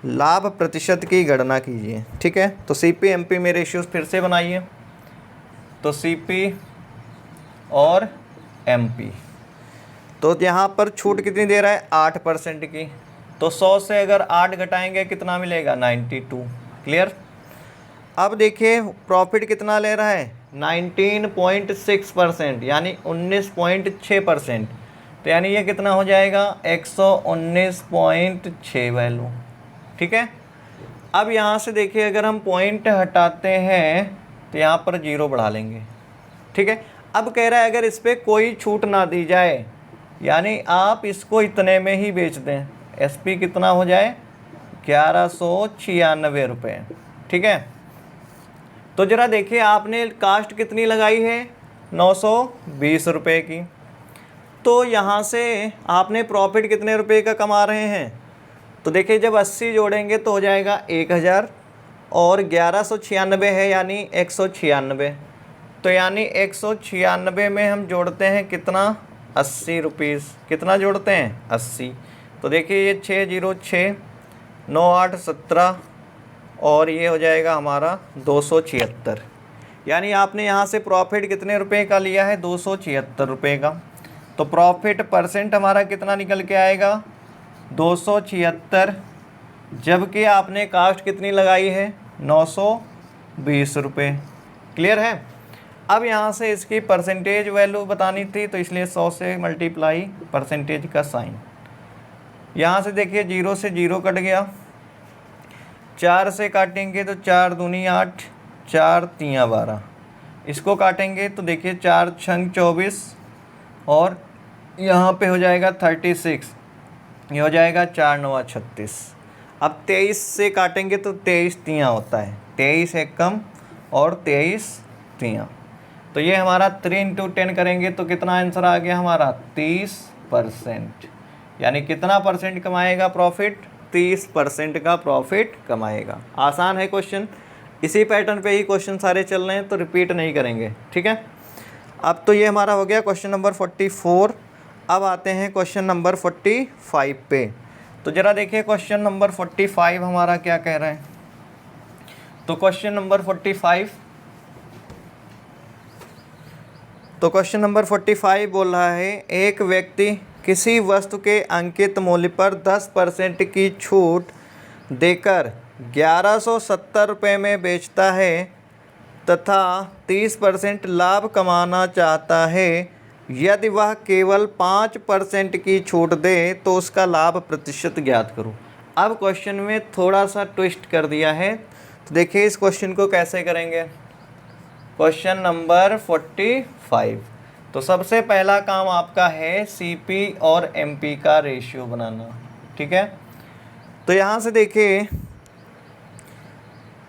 लाभ प्रतिशत की गणना कीजिए। ठीक है, तो सीपी एमपी में रेशियोज फिर से बनाइए। तो सीपी और एमपी, तो यहाँ पर छूट कितनी दे रहा है, 8% की। तो 100 से अगर 8 घटाएंगे कितना मिलेगा, 92। क्लियर। अब देखिए प्रॉफिट कितना ले रहा है, 19.6%, यानी 19.6%। तो यानी ये कितना हो जाएगा 119.6 वैल्यू। ठीक है, अब यहाँ से देखिए अगर हम पॉइंट हटाते हैं तो यहाँ पर 0 बढ़ा लेंगे। ठीक है, अब कह रहा है अगर इस पर कोई छूट ना दी जाए, यानी आप इसको इतने में ही बेच दें, SP कितना हो जाए 1196 रुपये। ठीक है, तो ज़रा देखिए आपने कास्ट कितनी लगाई है 920 रुपये की, तो यहाँ से आपने प्रॉफिट कितने रुपए का कमा रहे हैं, तो देखिए जब 80 जोड़ेंगे तो हो जाएगा 1000 और 1196 है यानी 196, तो यानी 196 में हम जोड़ते हैं कितना 80 रुपीज़, कितना जोड़ते हैं 80, तो देखिए ये 606 9 8 17 और ये हो जाएगा हमारा 276, यानी आपने यहाँ से प्रॉफिट कितने रुपए का लिया है 276 रुपये का। तो प्रॉफिट परसेंट हमारा कितना निकल के आएगा 276, जबकि आपने कास्ट कितनी लगाई है 920 रुपये। क्लियर है। अब यहाँ से इसकी परसेंटेज वैल्यू बतानी थी, तो इसलिए 100 से मल्टीप्लाई परसेंटेज का साइन। यहाँ से देखिए 0 से 0 कट गया, 4 से काटेंगे तो 4 दूनी 8, 4 तियाँ 12, इसको काटेंगे तो देखिए 4 छंग 24 और यहाँ पे हो जाएगा 36, ये हो जाएगा 4 9 36। अब 23 से काटेंगे तो 23 तियाँ होता है, 23 एक कम और 23 तियाँ, तो ये हमारा 3 × 10 करेंगे तो कितना आंसर आ गया हमारा 30%। यानी कितना परसेंट कमाएगा प्रॉफिट 30% का प्रॉफिट कमाएगा। आसान है क्वेश्चन, इसी पैटर्न पे ही क्वेश्चन सारे चल रहे हैं तो रिपीट नहीं करेंगे। ठीक है, अब तो ये हमारा हो गया क्वेश्चन नंबर 44। अब आते हैं क्वेश्चन नंबर 45 पे। तो ज़रा देखिए क्वेश्चन नंबर 45 हमारा क्या कह रहा है। तो क्वेश्चन नंबर 45 बोल रहा है एक व्यक्ति किसी वस्तु के अंकित मूल्य पर 10% की छूट देकर 1170 रुपये में बेचता है तथा 30% लाभ कमाना चाहता है। यदि वह केवल 5% की छूट दे तो उसका लाभ प्रतिशत ज्ञात करो। अब क्वेश्चन में थोड़ा सा ट्विस्ट कर दिया है, तो देखिए इस क्वेश्चन को कैसे करेंगे। क्वेश्चन नंबर 45, तो सबसे पहला काम आपका है CP और MP का रेशियो बनाना। ठीक है, तो यहाँ से देखिए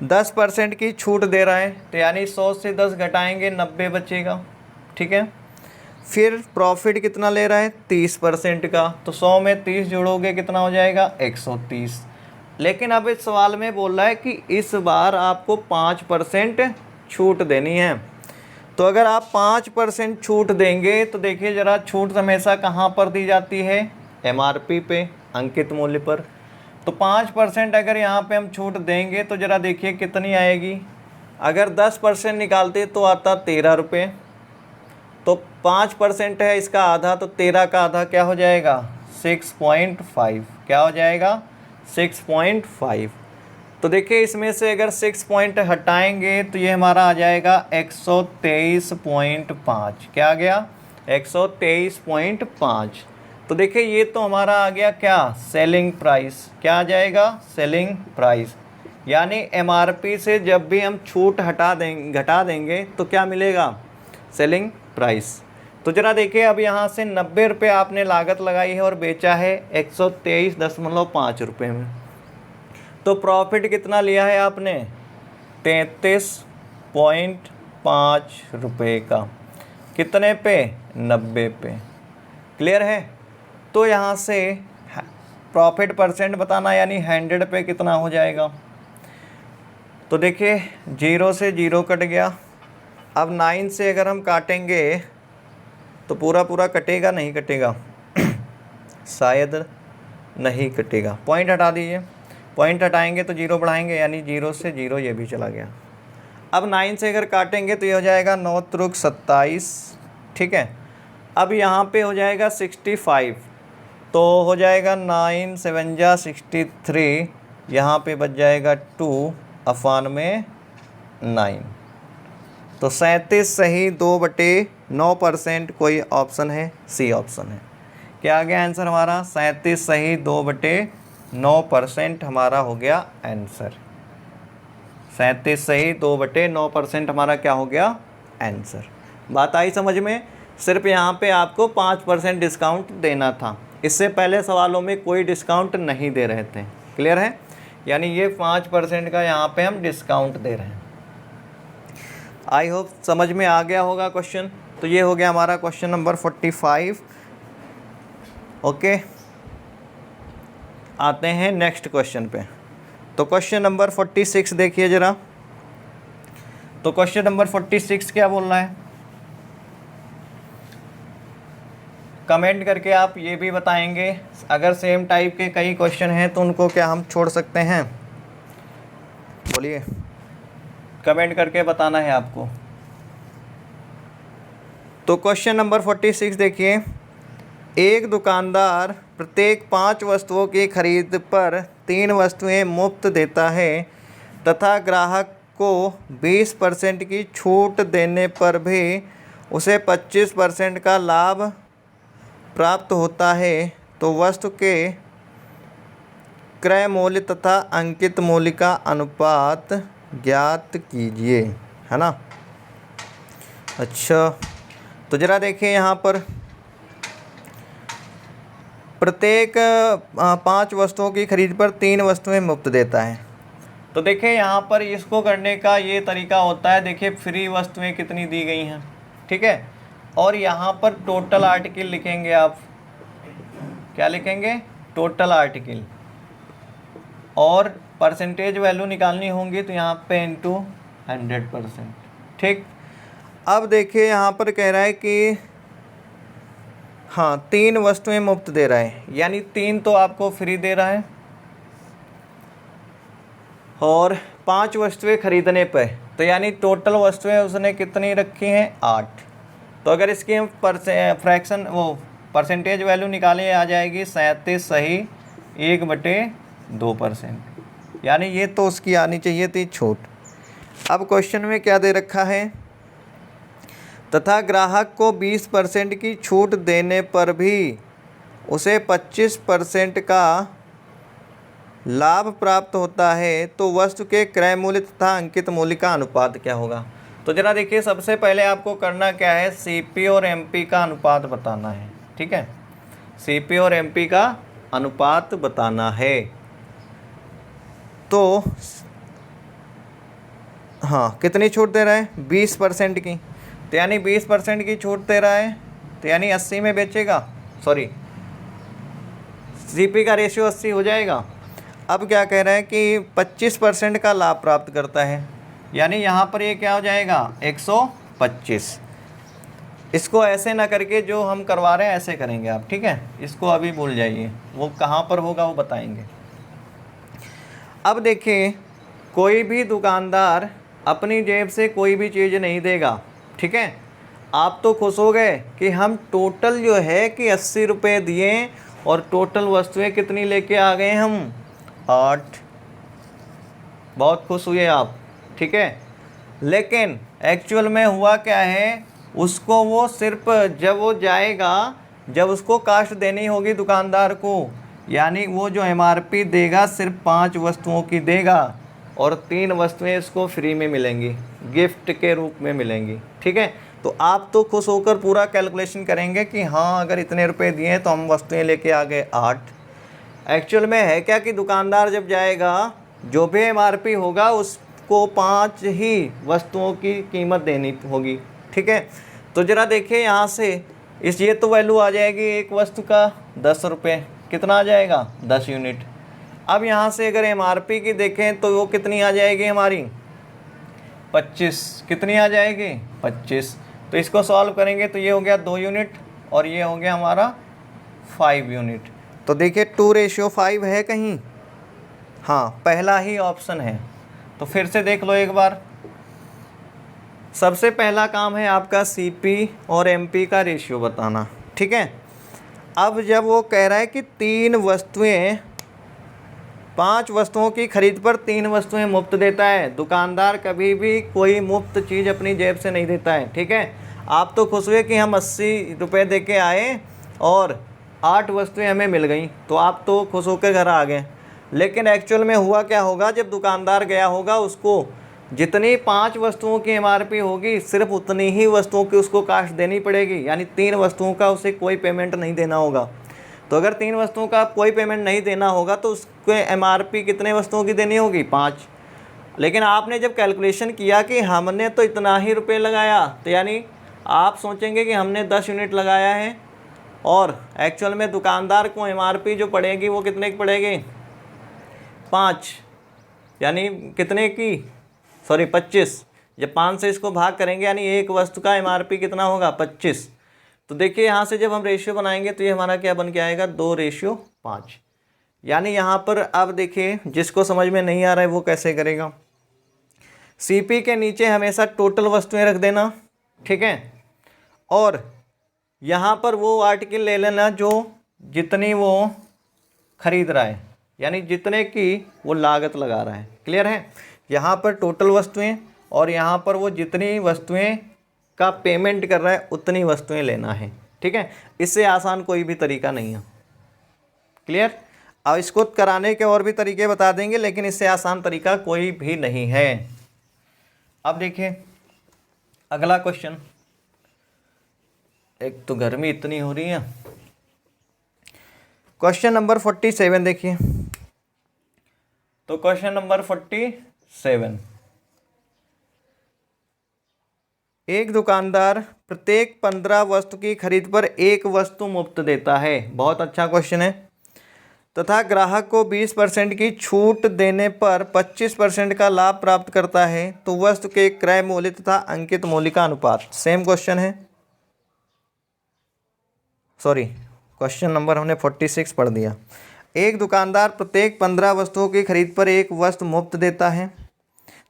10% की छूट दे रहा है, तो यानी 100 से 10 घटाएंगे 90 बचेगा। ठीक है, फिर प्रॉफिट कितना ले रहा है 30% का, तो 100 में 30 जोड़ोगे कितना हो जाएगा 130। लेकिन अब इस सवाल में बोल रहा है कि इस बार आपको 5% छूट देनी है। तो अगर आप 5% छूट देंगे तो देखिए ज़रा छूट हमेशा कहाँ पर दी जाती है MRP पे, अंकित मूल्य पर। तो 5% अगर यहाँ पे हम छूट देंगे तो ज़रा देखिए कितनी आएगी। अगर 10% निकालते तो आता 13 रुपये, तो 5% है इसका आधा, तो 13 का आधा क्या हो जाएगा 6.5, क्या हो जाएगा 6.5। तो देखिए इसमें से अगर 6 पॉइंट हटाएंगे तो ये हमारा आ जाएगा 123.5, क्या आ गया 123.5। तो देखिए ये तो हमारा आ गया क्या सेलिंग प्राइस, क्या आ जाएगा सेलिंग प्राइस। यानी MRP से जब भी हम छूट घटा देंगे तो क्या मिलेगा सेलिंग प्राइस। तो ज़रा देखिए अब यहाँ से 90 रुपये आपने लागत लगाई है और बेचा है 123.5 रुपये में, तो प्रॉफिट कितना लिया है आपने 33.5 रुपये का, कितने पे 90 पे। क्लियर है। तो यहाँ से प्रॉफिट परसेंट बताना, यानी 100 पे कितना हो जाएगा। तो देखिए 0 से 0 कट गया। अब 9 से अगर हम काटेंगे तो पूरा पूरा कटेगा नहीं कटेगा शायद नहीं कटेगा। पॉइंट हटा दीजिए, पॉइंट हटाएंगे तो 0 बढ़ाएंगे, यानी 0 से 0 ये भी चला गया। अब 9 से अगर काटेंगे तो ये हो जाएगा 9 त्रुक 27। ठीक है, अब यहाँ पे हो जाएगा 65, तो हो जाएगा 9 7 जा 63, यहाँ पे बच जाएगा 2/9। तो 37 सही 2/9% कोई ऑप्शन है, सी ऑप्शन है। क्या आ गया आंसर हमारा? 37 सही 2/9% हमारा हो गया आंसर। 37 सही 2/9% हमारा क्या हो गया? आंसर। बात आई समझ में? सिर्फ यहाँ पे आपको 5% डिस्काउंट देना था, इससे पहले सवालों में कोई डिस्काउंट नहीं दे रहे थे। क्लियर है? यानी ये 5% का यहाँ पे हम डिस्काउंट दे रहे हैं। आई होप समझ में आ गया होगा क्वेश्चन। तो ये हो गया हमारा क्वेश्चन नंबर 45। ओके, आते हैं नेक्स्ट क्वेश्चन पे। तो क्वेश्चन नंबर 46 देखिए ज़रा। तो क्वेश्चन नंबर 46 क्या बोल रहा है? कमेंट करके आप ये भी बताएंगे, अगर सेम टाइप के कई क्वेश्चन हैं तो उनको क्या हम छोड़ सकते हैं? बोलिए, कमेंट करके बताना है आपको। तो क्वेश्चन नंबर 46 देखिए। एक दुकानदार प्रत्येक 5 वस्तुओं की खरीद पर 3 वस्तुएं मुफ्त देता है तथा ग्राहक को 20% की छूट देने पर भी उसे 25% का लाभ प्राप्त होता है, तो वस्तु के क्रय मूल्य तथा अंकित मूल्य का अनुपात ज्ञात कीजिए, है ना। अच्छा, तो ज़रा देखिए यहाँ पर प्रत्येक 5 वस्तुओं की खरीद पर 3 वस्तुएं मुफ्त देता है। तो देखिए यहाँ पर इसको करने का ये तरीका होता है। देखिए फ्री वस्तुएं कितनी दी गई हैं, ठीक है, और यहाँ पर टोटल आर्टिकल लिखेंगे आप। क्या लिखेंगे? Total article. और परसेंटेज वैल्यू निकालनी होंगी तो यहाँ पे इंटू 100%। ठीक, अब देखिए यहाँ पर कह रहा है कि हाँ 3 वस्तुएं मुफ्त दे रहा है, यानी 3 तो आपको फ्री दे रहा है और 5 वस्तुएं खरीदने पर, तो यानी टोटल वस्तुएं उसने कितनी रखी हैं? 8। तो अगर इसकी हम फ्रैक्शन वो परसेंटेज वैल्यू निकालें, आ जाएगी 37 सही 1/2%, यानी ये तो उसकी आनी चाहिए थी छूट। अब क्वेश्चन में क्या दे रखा है? तथा ग्राहक को 20% की छूट देने पर भी उसे 25% का लाभ प्राप्त होता है, तो वस्तु के क्रय मूल्य तथा अंकित मूल्य का अनुपात क्या होगा? तो ज़रा देखिए, सबसे पहले आपको करना क्या है? सीपी और एमपी का अनुपात बताना है, ठीक है। सीपी और एमपी का अनुपात बताना है। तो हाँ, कितनी छूट दे रहा है? 20% की, तो यानी 20% की छूट दे रहा है, तो यानी 80 में बेचेगा। सॉरी, सीपी का रेशियो 80 हो जाएगा। अब क्या कह रहा है कि 25% का लाभ प्राप्त करता है, यानी यहाँ पर ये क्या हो जाएगा? 125। इसको ऐसे ना करके जो हम करवा रहे हैं ऐसे करेंगे आप, ठीक है। इसको अभी भूल जाइए, वो कहाँ पर होगा वो बताएंगे। अब देखिए, कोई भी दुकानदार अपनी जेब से कोई भी चीज़ नहीं देगा, ठीक है। आप तो खुश हो गए कि हम टोटल जो है कि 80 रुपये दिए और टोटल वस्तुएं कितनी लेके आ गए हम? 8। बहुत खुश हुए आप, ठीक है। लेकिन एक्चुअल में हुआ क्या है? उसको वो सिर्फ जब वो जाएगा, जब उसको कास्ट देनी होगी दुकानदार को, यानी वो जो एमआरपी देगा सिर्फ 5 वस्तुओं की देगा और 3 वस्तुएं इसको फ्री में मिलेंगी, गिफ्ट के रूप में मिलेंगी, ठीक है। तो आप तो खुश होकर पूरा कैलकुलेशन करेंगे कि हाँ अगर इतने रुपए दिए हैं तो हम वस्तुएं लेके आ गए 8। एक्चुअल में है क्या कि दुकानदार जब जाएगा, जो भी एमआरपी होगा उसको 5 ही वस्तुओं की कीमत देनी होगी, ठीक है। तो ज़रा देखिए यहाँ से ये तो वैल्यू आ जाएगी एक वस्तु का 10 रुपये, कितना आ जाएगा? 10 यूनिट। अब यहाँ से अगर एमआरपी की देखें तो वो कितनी आ जाएगी हमारी? 25। कितनी आ जाएगी? 25। तो इसको सॉल्व करेंगे तो ये हो गया 2 यूनिट और ये हो गया हमारा 5 यूनिट। तो देखिए 2:5 है कहीं? हाँ, पहला ही ऑप्शन है। तो फिर से देख लो एक बार। सबसे पहला काम है आपका सीपी और एमपी का रेशियो बताना, ठीक है। अब जब वो कह रहा है कि 3 वस्तुएं, 5 वस्तुओं की खरीद पर 3 वस्तुएं मुफ्त देता है। दुकानदार कभी भी कोई मुफ्त चीज़ अपनी जेब से नहीं देता है, ठीक है। आप तो खुश हुए कि हम 80 रुपये दे के आए और 8 वस्तुएं हमें मिल गई तो आप तो खुश होकर घर आ गए, लेकिन एक्चुअल में हुआ क्या होगा, जब दुकानदार गया होगा उसको जितनी 5 वस्तुओं की एमआरपी होगी सिर्फ उतनी ही वस्तुओं की उसको कास्ट देनी पड़ेगी, यानी 3 वस्तुओं का उसे कोई पेमेंट नहीं देना होगा। तो अगर 3 वस्तुओं का कोई पेमेंट नहीं देना होगा तो उसको एमआरपी कितने वस्तुओं की देनी होगी, 5। लेकिन आपने जब कैलकुलेशन किया कि हमने तो इतना ही रुपये लगाया, तो यानी आप सोचेंगे कि हमने 10 यूनिट लगाया है और एक्चुअल में दुकानदार को एमआरपी जो पड़ेगी वो कितने की पड़ेगी, 5, यानी कितने की, सॉरी 25। जब 5 से इसको भाग करेंगे यानी एक वस्तु का एमआरपी कितना होगा, 25। तो देखिए यहाँ से जब हम रेशियो बनाएंगे तो ये हमारा क्या बन के आएगा, 2:5। यानी यहाँ पर अब देखिए जिसको समझ में नहीं आ रहा है वो कैसे करेगा, सीपी के नीचे हमेशा टोटल वस्तुएं रख देना, ठीक है, और यहाँ पर वो आर्टिकल ले लेना जो जितनी वो खरीद रहा है, यानी जितने की वो लागत लगा रहा है। क्लियर है, यहाँ पर टोटल वस्तुएं और यहाँ पर वो जितनी वस्तुएं का पेमेंट कर रहा है उतनी वस्तुएं लेना है, ठीक है। इससे आसान कोई भी तरीका नहीं है। क्लियर, अब इसको कराने के और भी तरीके बता देंगे, लेकिन इससे आसान तरीका कोई भी नहीं है। अब देखिए अगला क्वेश्चन, एक तो गर्मी इतनी हो रही है। क्वेश्चन नंबर 47 देखिए, तो क्वेश्चन नंबर 47, एक दुकानदार प्रत्येक 15 वस्तु की खरीद पर एक वस्तु मुफ्त देता है, बहुत अच्छा क्वेश्चन है, तथा ग्राहक को 20% की छूट देने पर 25% का लाभ प्राप्त करता है, तो वस्तु के क्रय मूल्य तथा अंकित मूल्य का अनुपात। सेम क्वेश्चन है, सॉरी क्वेश्चन नंबर हमने 46 पढ़ दिया। एक दुकानदार प्रत्येक 15 वस्तुओं की खरीद पर एक वस्तु मुफ्त देता है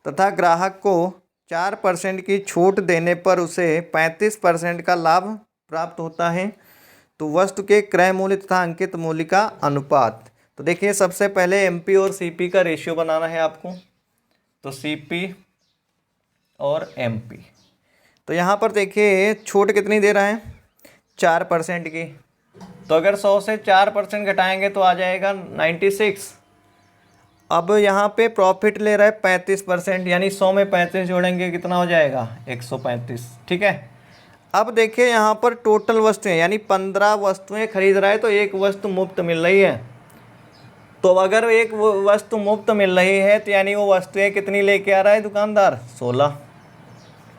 तथा ग्राहक को 4% की छूट देने पर उसे 35% का लाभ प्राप्त होता है, तो वस्तु के क्रय मूल्य तथा अंकित मूल्य का अनुपात। तो देखिए सबसे पहले एमपी और सीपी का रेशियो बनाना है आपको, तो सीपी और एमपी। तो यहाँ पर देखिए छूट कितनी दे रहा है, 4% की, तो अगर 100 से 4% घटाएंगे तो आ जाएगा 96। अब यहाँ पे प्रॉफिट ले रहा है 35%, यानी 100 में 35 जोड़ेंगे कितना हो जाएगा, 135, ठीक है। अब देखिए यहाँ पर टोटल वस्तुएं, यानी 15 वस्तुएं खरीद रहा है तो एक वस्तु मुफ्त मिल रही है। तो अगर एक वस्तु मुफ्त मिल रही है तो यानी वो वस्तुएं कितनी लेके आ रहा है दुकानदार, 16,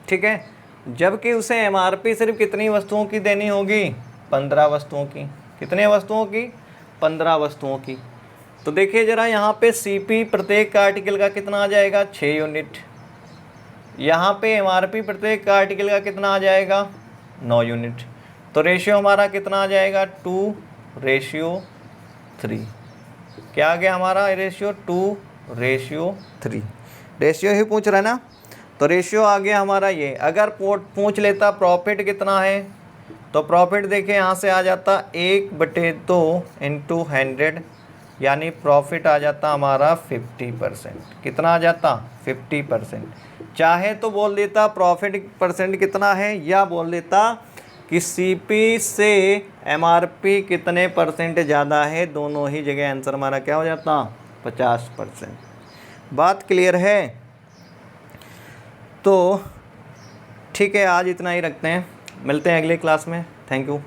ठीक है। जबकि उसे एमआरपी सिर्फ कितनी वस्तुओं की देनी होगी, 15 वस्तुओं की। कितने वस्तुओं की, 15 वस्तुओं की। तो देखिए ज़रा यहाँ पे सीपी प्रत्येक आर्टिकल का कितना आ जाएगा, 6 यूनिट। यहाँ पे एमआरपी प्रत्येक आर्टिकल का कितना आ जाएगा, 9 यूनिट। तो रेशियो हमारा कितना आ जाएगा, 2:3। क्या आ गया हमारा रेशियो, 2:3। रेशियो ही पूछ रहा है ना, तो रेशियो आ गया हमारा ये। अगर पूछ लेता प्रॉफिट कितना है, तो प्रॉफिट देखिए यहाँ से आ जाता 1/2 इंटू 100, यानी प्रॉफिट आ जाता हमारा 50%। कितना आ जाता, 50%। चाहे तो बोल देता प्रॉफिट परसेंट कितना है, या बोल देता कि सीपी से एमआरपी कितने परसेंट ज़्यादा है, दोनों ही जगह आंसर हमारा क्या हो जाता, 50%। बात क्लियर है। तो ठीक है, आज इतना ही रखते हैं, मिलते हैं अगली क्लास में। Thank you.